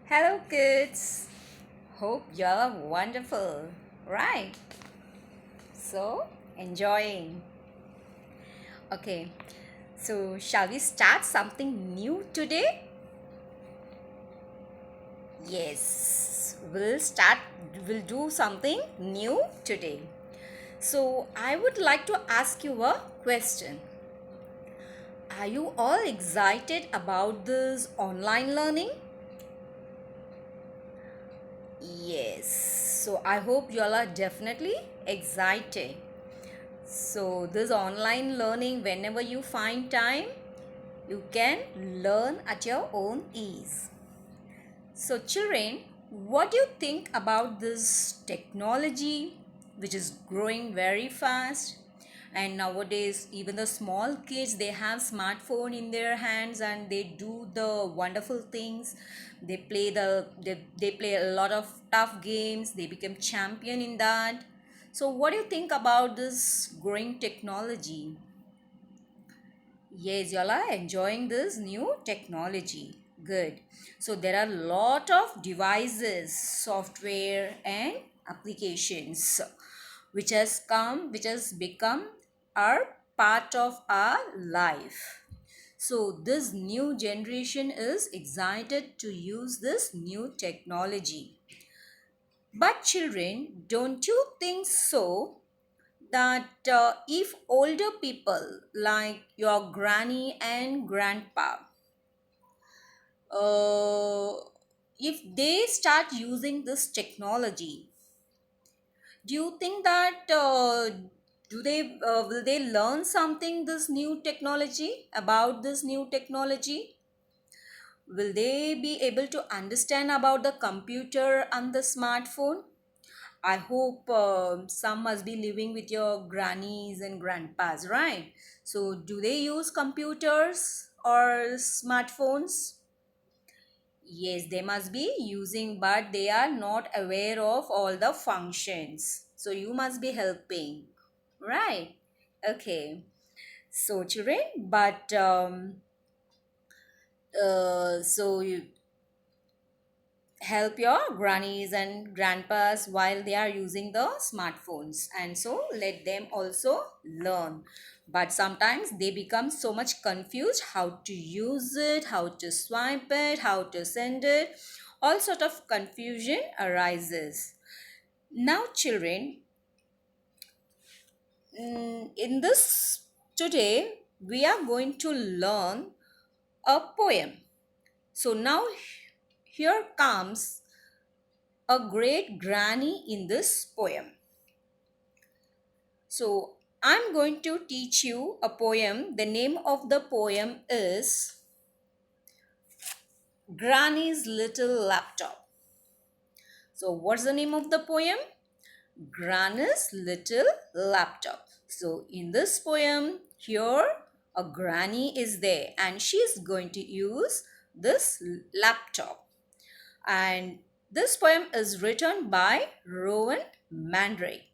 Hello, kids. Hope y'all are wonderful, right? So, enjoying. Okay, so shall we start something new today? Yes, we'll do something new today. So, I would like to ask you a question. Are you all excited about this online learning? Yes, so I hope y'all are definitely excited. So, this online learning, whenever you find time, you can learn at your own ease. So, children, what do you think about this technology which is growing very fast? And nowadays, even the small kids, they have smartphone in their hands and they do the wonderful things. They play a lot of tough games. They become champion in that. So, what do you think about this growing technology? Yes, y'all are enjoying this new technology. Good. So there are a lot of devices, software and applications which has become our part of our life. So this new generation is excited to use this new technology. But children, don't you think so? That if older people like your granny and grandpa, uh, if they start using this technology, do you think that do they will they learn something this new technology about this new technology? Will they be able to understand about the computer and the smartphone? I hope some must be living with your grannies and grandpas, right? So, do they use computers or smartphones? Yes, they must be using, but they are not aware of all the functions. So, you must be helping, right? Okay. So, children, but you help your grannies and grandpas while they are using the smartphones, and so let them also learn. But sometimes they become so much confused how to use it, how to swipe it, how to send it. All sort of confusion arises. Now children, in this today we are going to learn a poem. So now here comes a great granny in this poem. So, I'm going to teach you a poem. The name of the poem is Granny's Little Laptop. So, what's the name of the poem? Granny's Little Laptop. So, in this poem, here a granny is there and she is going to use this laptop. And this poem is written by Rowan Mandrake.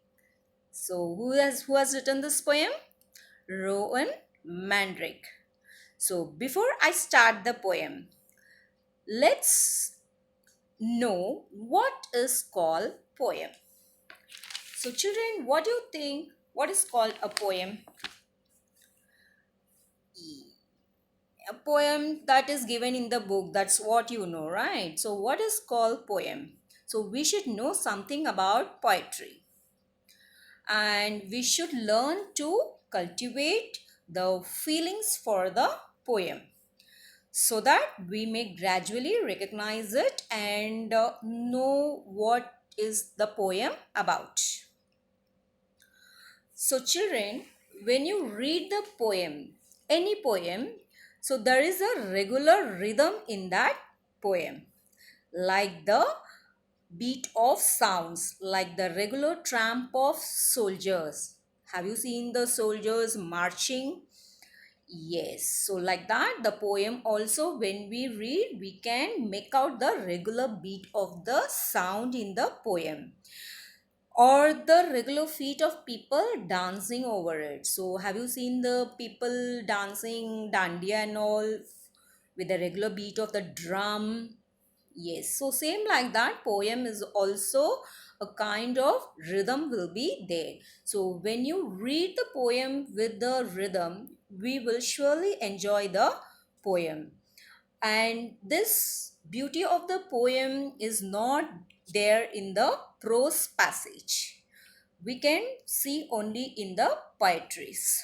So who has written this poem? Rowan Mandrake. So before I start the poem, let's know what is called poem. So children, what do you think? What is called a poem? A poem that is given in the book. That's what you know, right? So what is called poem? So we should know something about poetry. And we should learn to cultivate the feelings for the poem so that we may gradually recognize it and know what is the poem about. So children, when you read the poem, any poem, so there is a regular rhythm in that poem, like the beat of sounds, like the regular tramp of soldiers. Have you seen the soldiers marching? Yes. So, like that, the poem also, when we read, we can make out the regular beat of the sound in the poem or the regular feet of people dancing over it. So, have you seen the people dancing dandiya and all with the regular beat of the drum? Yes, so same like that, poem is also a kind of rhythm will be there. So when you read the poem with the rhythm, we will surely enjoy the poem. And this beauty of the poem is not there in the prose passage. We can see only in the poetries.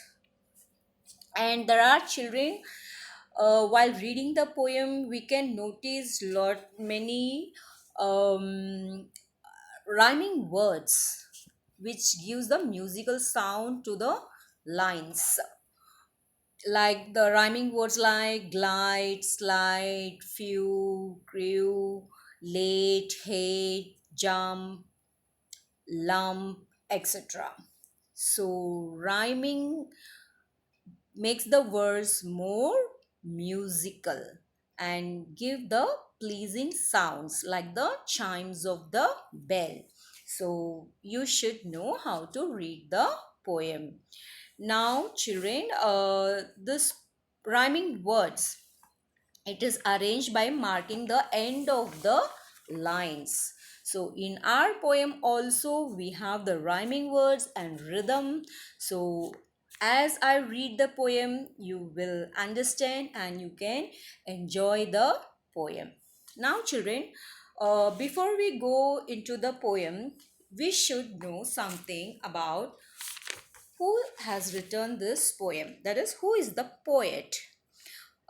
And there are children, while reading the poem we can notice lot many um, rhyming words which gives the musical sound to the lines, like the rhyming words like glide, slide, few, grew, late, hate, jump, lump, etc. So rhyming makes the verse more musical and give the pleasing sounds like the chimes of the bell. So you should know how to read the poem. Now children, this rhyming words, it is arranged by marking the end of the lines. So in our poem also we have the rhyming words and rhythm. So as I read the poem, you will understand and you can enjoy the poem. Now children, before we go into the poem, we should know something about who has written this poem. That is, who is the poet.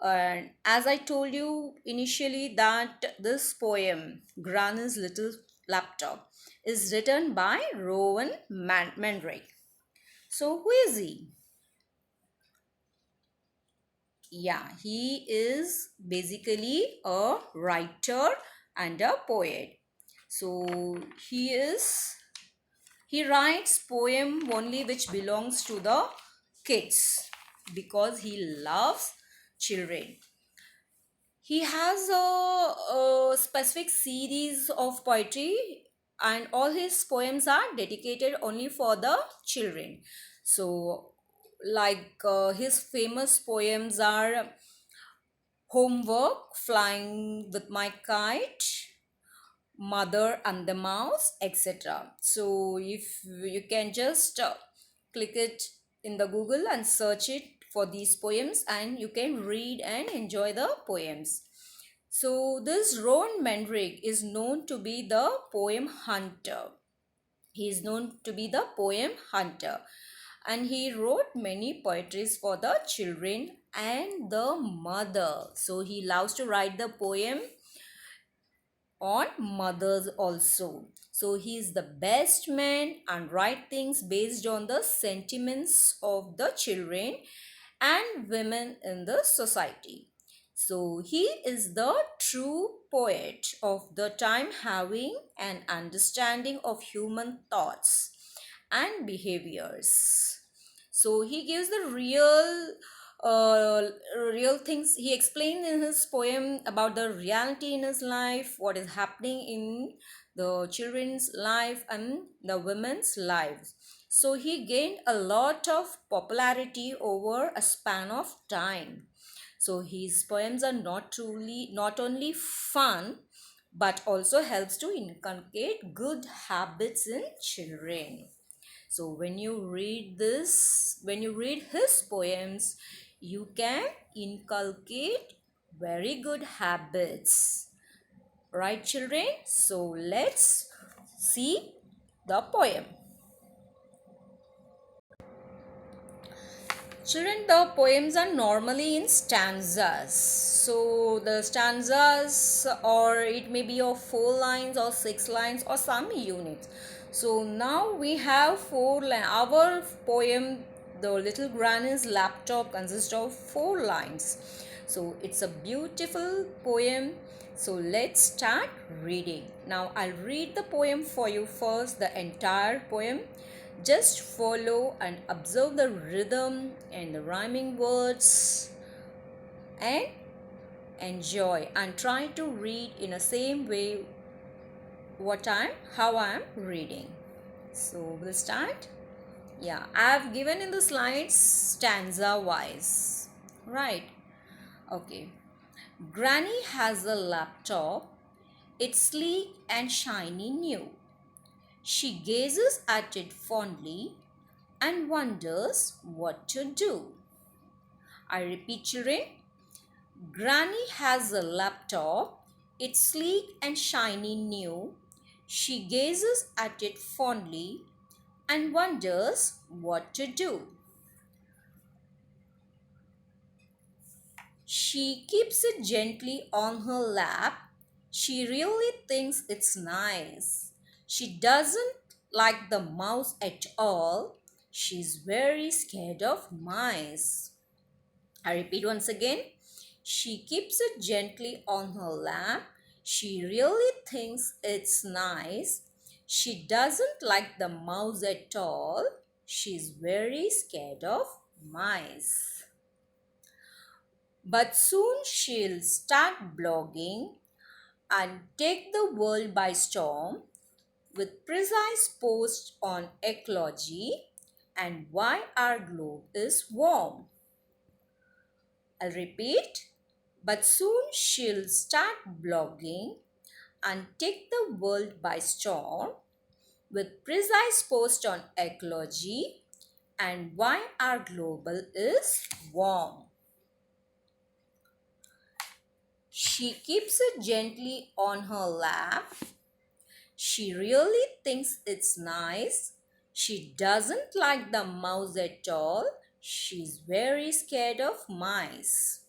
And as I told you initially that this poem, Granny's Little Laptop, is written by Rowan Mandrake. So who is he? Yeah, he is basically a writer and a poet. So he writes poem only which belongs to the kids because he loves children. He has a specific series of poetry, and all his poems are dedicated only for the children. So, like his famous poems are Homework, Flying with My Kite, Mother and the Mouse, etc. So if you can just click it in the Google and search it for these poems, and you can read and enjoy the poems. So this Rowan Mandrake is known to be the poem hunter. He is known to be the poem hunter, and he wrote many poetries for the children and the mother. So he loves to write the poem on mothers also. So he is the best man and write things based on the sentiments of the children and women in the society. So he is the true poet of the time, having an understanding of human thoughts and behaviors. So he gives the real things. He explained in his poem about the reality in his life, what is happening in the children's life and the women's lives. So he gained a lot of popularity over a span of time. So his poems are not only fun but also helps to inculcate good habits in children. So when you read his poems, you can inculcate very good habits. Right, children? So let's see the poem. Children, the poems are normally in stanzas. So the stanzas, or it may be of 4 lines or 6 lines or some units. So now we have 4 lines. Our poem, The Little Granny's Laptop, consists of 4 lines. So it's a beautiful poem. So let's start reading. Now I'll read the poem for you first, the entire poem. Just follow and observe the rhythm and the rhyming words and enjoy, and try to read in the same way how I'm reading. So we'll start. Yeah, I've given in the slides stanza wise. Right. Okay. Granny has a laptop It's sleek and shiny new. She gazes at it fondly and wonders what to do. I repeat, children. Granny has a laptop. It's sleek and shiny new. She gazes at it fondly and wonders what to do. She keeps it gently on her lap. She really thinks it's nice. She doesn't like the mouse at all. She's very scared of mice. I repeat once again. She keeps it gently on her lap. She really thinks it's nice. She doesn't like the mouse at all. She's very scared of mice. But soon she'll start blogging and take the world by storm with precise posts on ecology and why our globe is warm. I'll repeat. But soon she'll start blogging and take the world by storm with precise posts on ecology and why our global is warm. She keeps it gently on her lap. She really thinks it's nice. She doesn't like the mouse at all. She's very scared of mice.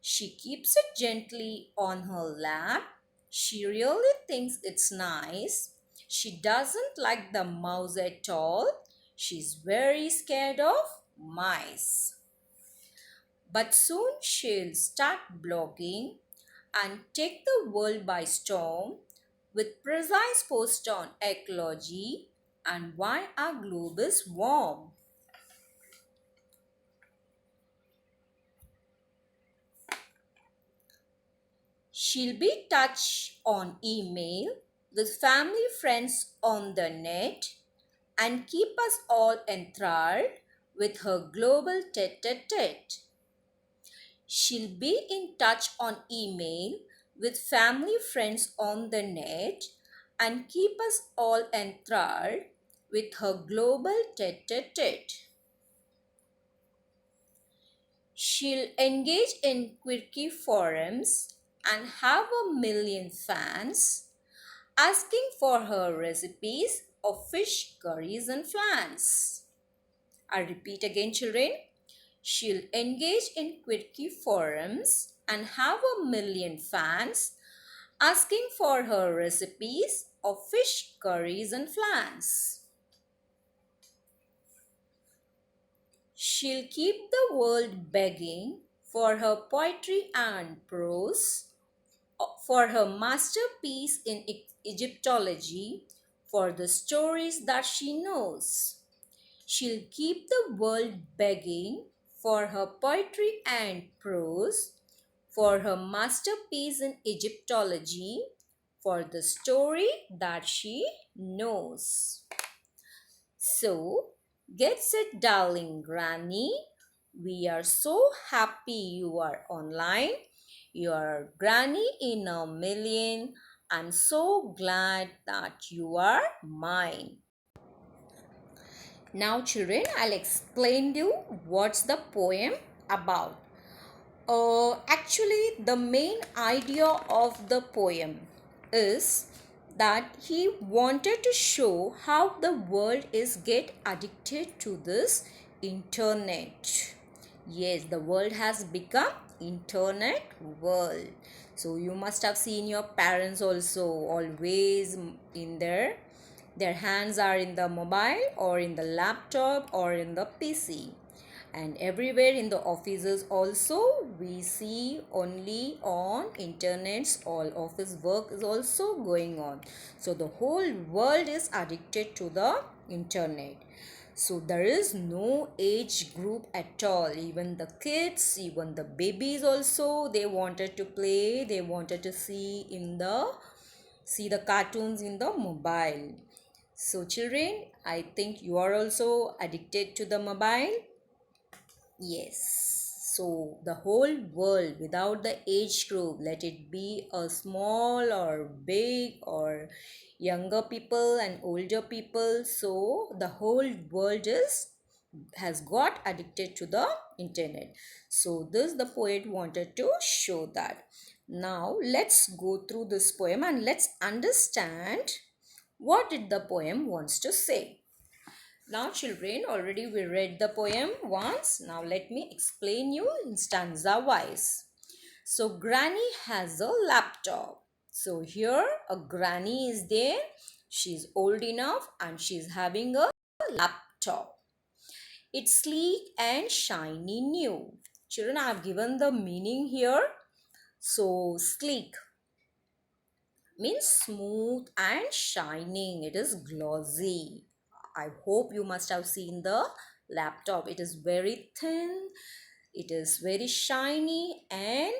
She keeps it gently on her lap. She really thinks it's nice. She doesn't like the mouse at all. She's very scared of mice. But soon she'll start blogging and take the world by storm with precise posts on ecology and why our globe is warm. She'll be touched on email with family friends on the net and keep us all enthralled with her global tete-a-tete. She'll be in touch on email with family friends on the net and keep us all enthralled with her global tete-a-tete. She'll engage in quirky forums and have a million fans asking for her recipes of fish curries and flans. I repeat again, children. She'll engage in quirky forums and have a million fans asking for her recipes of fish curries and flans. She'll keep the world begging for her poetry and prose, for her masterpiece in Egyptology, for the stories that she knows. She'll keep the world begging for her poetry and prose, for her masterpiece in Egyptology, for the story that she knows. So, get set, darling Granny. We are so happy you are online. You are Granny in a million. I'm so glad that you are mine. Now, children, I'll explain you what's the poem about. Actually, the main idea of the poem is that he wanted to show how the world is get addicted to this internet. Yes, the world has become internet world. So you must have seen your parents also always in their hands are in the mobile or in the laptop or in the PC. And everywhere in the offices also we see only on internets, all office work is also going on. So the whole world is addicted to the internet. So there is no age group at all. Even the kids, even the babies also, they wanted to play, they wanted to see the cartoons in the mobile. So children, I think you are also addicted to the mobile. Yes. So the whole world without the age group, let it be a small or big or younger people and older people, so the whole world is has got addicted to the internet. So this the poet wanted to show that. Now let's go through this poem and let's understand what did the poem wants to say. Now children, already we read the poem once. Now let me explain you in stanza wise. So granny has a laptop. So here a granny is there. She's old enough and she's having a laptop. It's sleek and shiny new. Children, I have given the meaning here. So sleek means smooth and shining. It is glossy. I hope you must have seen the laptop. It is very thin. It is very shiny and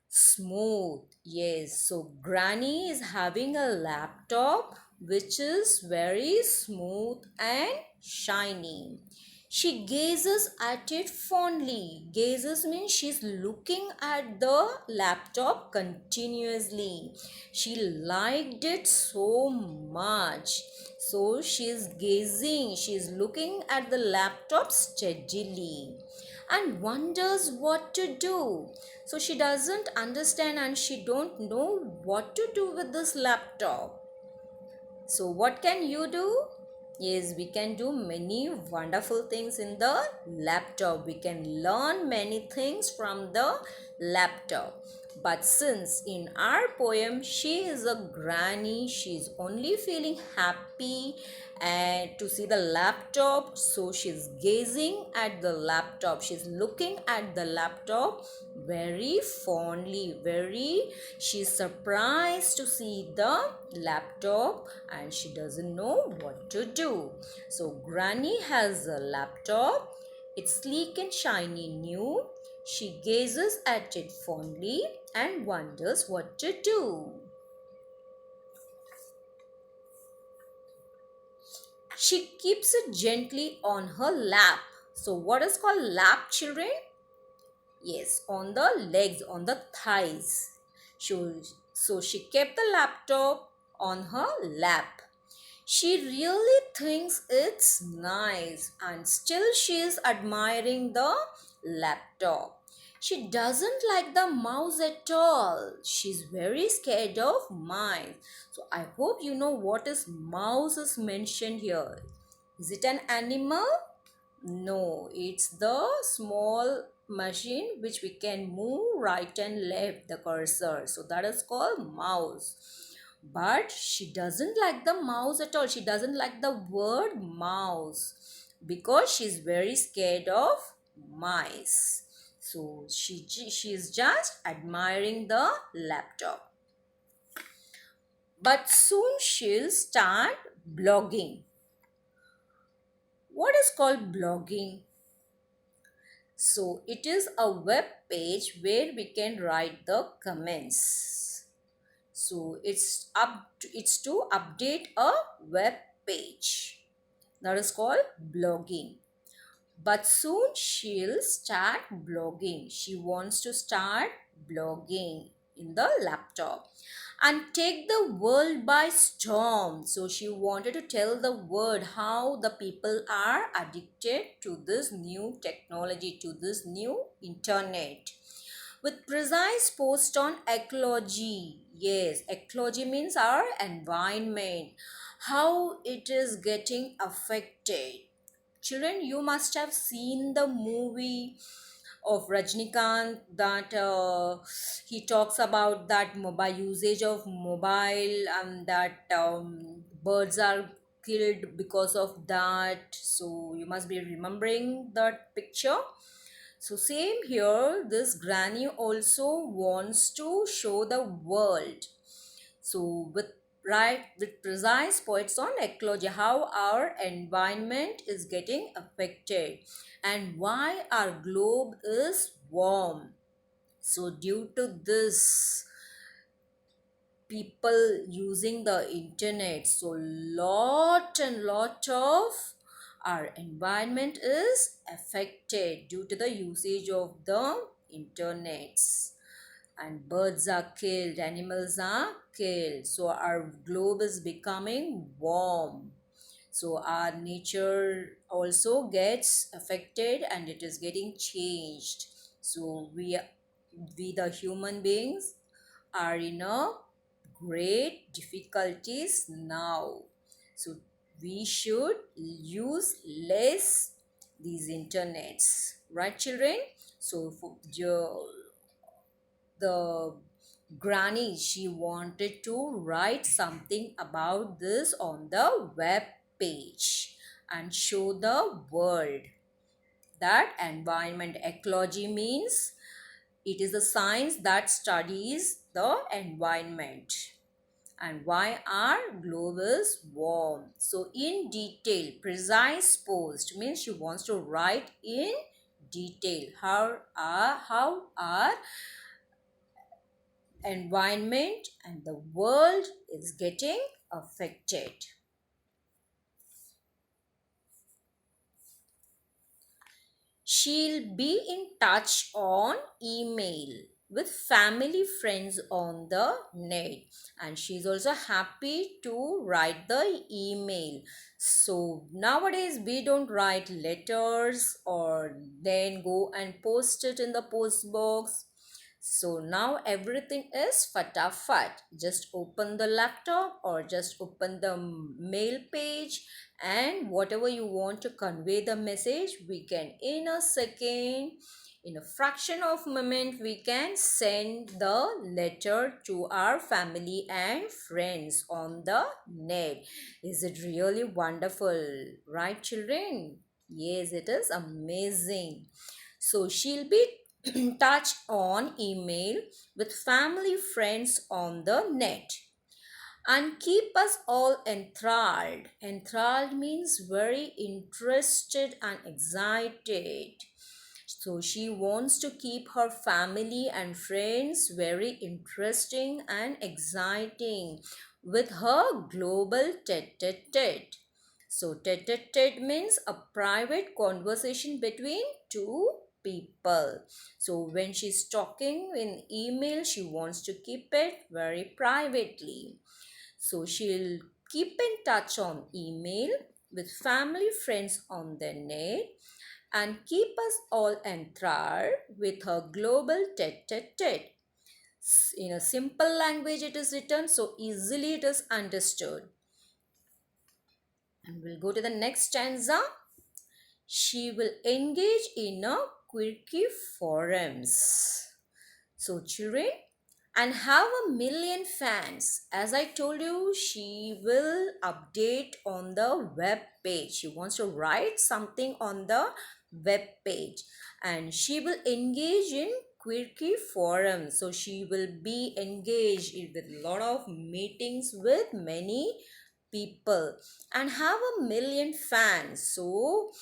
smooth. Yes, so Granny is having a laptop which is very smooth and shiny. She gazes at it fondly. Gazes means she's looking at the laptop continuously. She liked it so much. So she's gazing, she's looking at the laptop steadily and wonders what to do. So she doesn't understand and she don't know what to do with this laptop. So what can you do? Yes, we can do many wonderful things in the laptop. We can learn many things from the laptop. But since in our poem she is a granny, she is only feeling happy and to see the laptop, so she's gazing at the laptop. She's looking at the laptop very fondly, very she's surprised to see the laptop and she doesn't know what to do. So granny has a laptop. It's sleek and shiny new. She gazes at it fondly and wonders what to do. She keeps it gently on her lap. So what is called lap, children? Yes, on the legs, on the thighs. So she kept the laptop on her lap. She really thinks it's nice and still she is admiring the laptop. She doesn't like the mouse at all. She's very scared of mice. So I hope you know what is mouse is mentioned here. Is it an animal? No, it's the small machine which we can move right and left the cursor. So that is called mouse. But she doesn't like the mouse at all. She doesn't like the word mouse because she's very scared of mice. So she's just admiring the laptop. But soon she'll start blogging. What is called blogging? So it is a web page where we can write the comments. So it's to update a web page. That is called blogging. But soon she'll start blogging. She wants to start blogging in the laptop and take the world by storm. So she wanted to tell the world how the people are addicted to this new technology, to this new internet. With precise post on ecology. Yes, ecology means our environment, how it is getting affected. Children, you must have seen the movie of Rajnikant that he talks about that mobile usage of mobile and that birds are killed because of that. So you must be remembering that picture. So same here, this granny also wants to show the world. So with precise points on ecology, how our environment is getting affected and why our globe is warm. So due to this, people using the internet, so lot and lot of Our environment is affected due to the usage of the internets, and birds are killed, animals are killed, so our globe is becoming warm, so our nature also gets affected and it is getting changed. So we the human beings are in a great difficulties now, so we should use less these internets, right children? So for the granny, she wanted to write something about this on the web page and show the world that environment ecology means it is a science that studies the environment and why our globe is warm. So in detail, precise post means she wants to write in detail how our environment and the world is getting affected. She'll be in touch on email with family friends on the net, and she's also happy to write the email. So nowadays we don't write letters or then go and post it in the post box. So now everything is fatafat. Just open the laptop or just open the mail page, and whatever you want to convey the message, we can in a second, in a fraction of a moment, we can send the letter to our family and friends on the net. Is it really wonderful, right children? Yes, it is amazing. So she'll be touch on email with family friends on the net and keep us all enthralled. Enthralled means very interested and excited. So she wants to keep her family and friends very interesting and exciting with her global tete-a-tete. So tete-a-tete means a private conversation between two people. So when she's talking in email, she wants to keep it very privately. So she'll keep in touch on email with family friends on the net and keep us all enthralled with her global tete-a-tete. In a simple language it is written, so easily it is understood. And we'll go to the next stanza. She will engage in a quirky forums. So children, and have a million fans. As I told you, she will update on the web page. She wants to write something on the web page and she will engage in quirky forums. So she will be engaged with a lot of meetings with many people and have a million fans. So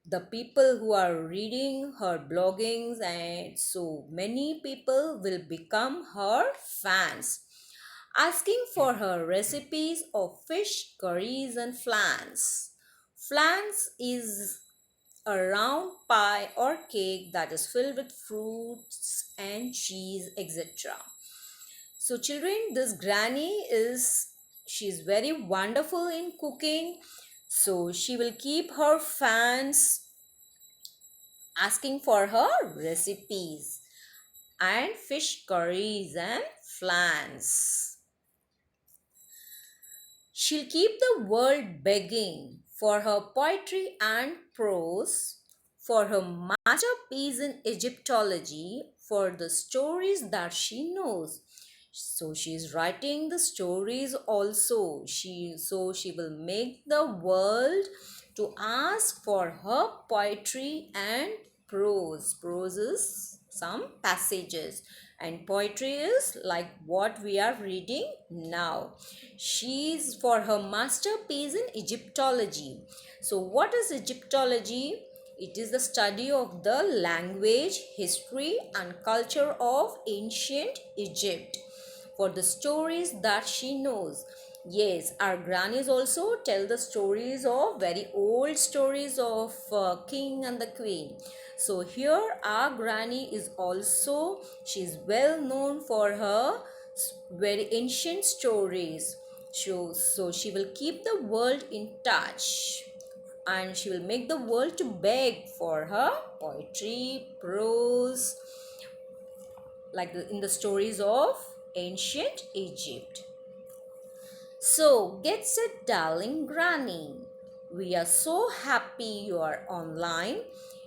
the people who are reading her bloggings, and so many people will become her fans, asking for her recipes of fish curries and flans. Flans is a round pie or cake that is filled with fruits and cheese, etc. So children, this granny is, she's very wonderful in cooking, so she will keep her fans asking for her recipes and fish curries and flans. She'll keep the world begging for her poetry and prose, for her masterpiece in Egyptology, for the stories that she knows. So she's writing the stories also. She will make the world to ask for her poetry and prose. Prose is some passages and poetry is like what we are reading now. She's for her masterpiece in Egyptology. So what is Egyptology? It is the study of the language, history and culture of ancient Egypt, for the stories that she knows. Yes, our grannies also tell the stories of very old stories of king and the queen. So here our granny is also, she's well known for her very ancient stories. So she will keep the world in touch, and she will make the world to beg for her poetry, prose, like in the stories of ancient Egypt. So, get set, darling granny. We are so happy you are online.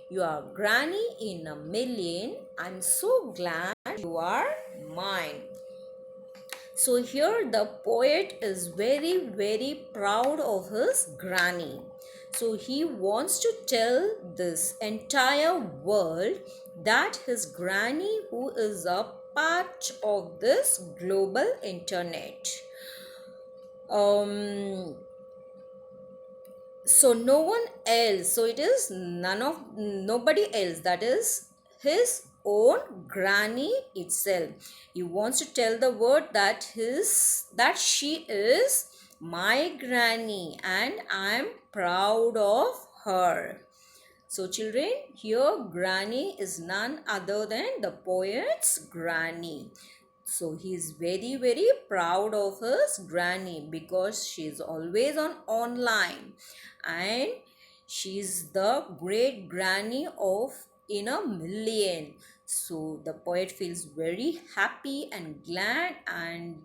You are granny in a million. I'm so glad you are mine. So, here the poet is very proud of his granny. So, he wants to tell this entire world that his granny, who is a part of this global internet, um so no one else, so it is nobody else, that is his own granny itself. He wants to tell the world that she is my granny and I am proud of her. So children, here granny is none other than the poet's granny. So he is very proud of his granny because she is always on online, and she is the great granny of in a million. So the poet feels very happy and glad, and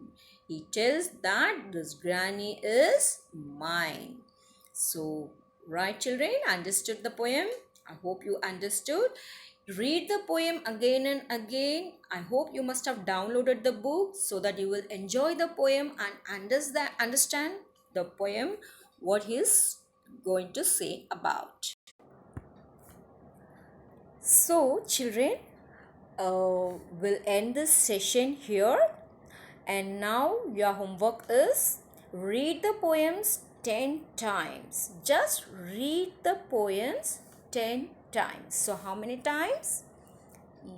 he tells that this granny is mine. So, right children, understood the poem? I hope you understood. Read the poem again and again. I hope you must have downloaded the book so that you will enjoy the poem and understand the poem, what he is going to say about. So, children, we'll end this session here. And now your homework is read the poems 10 times. Just read the poems 10 times. So how many times?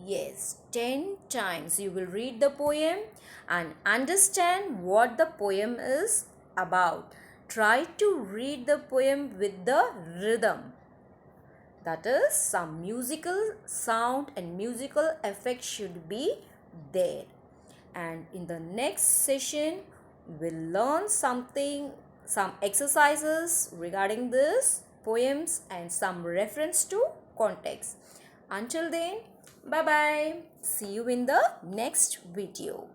Yes, 10 times. You will read the poem and understand what the poem is about. Try to read the poem with the rhythm. That is, some musical sound and musical effect should be there. And in the next session, we'll learn some exercises regarding this poems and some reference to context. Until then, bye bye. See you in the next video.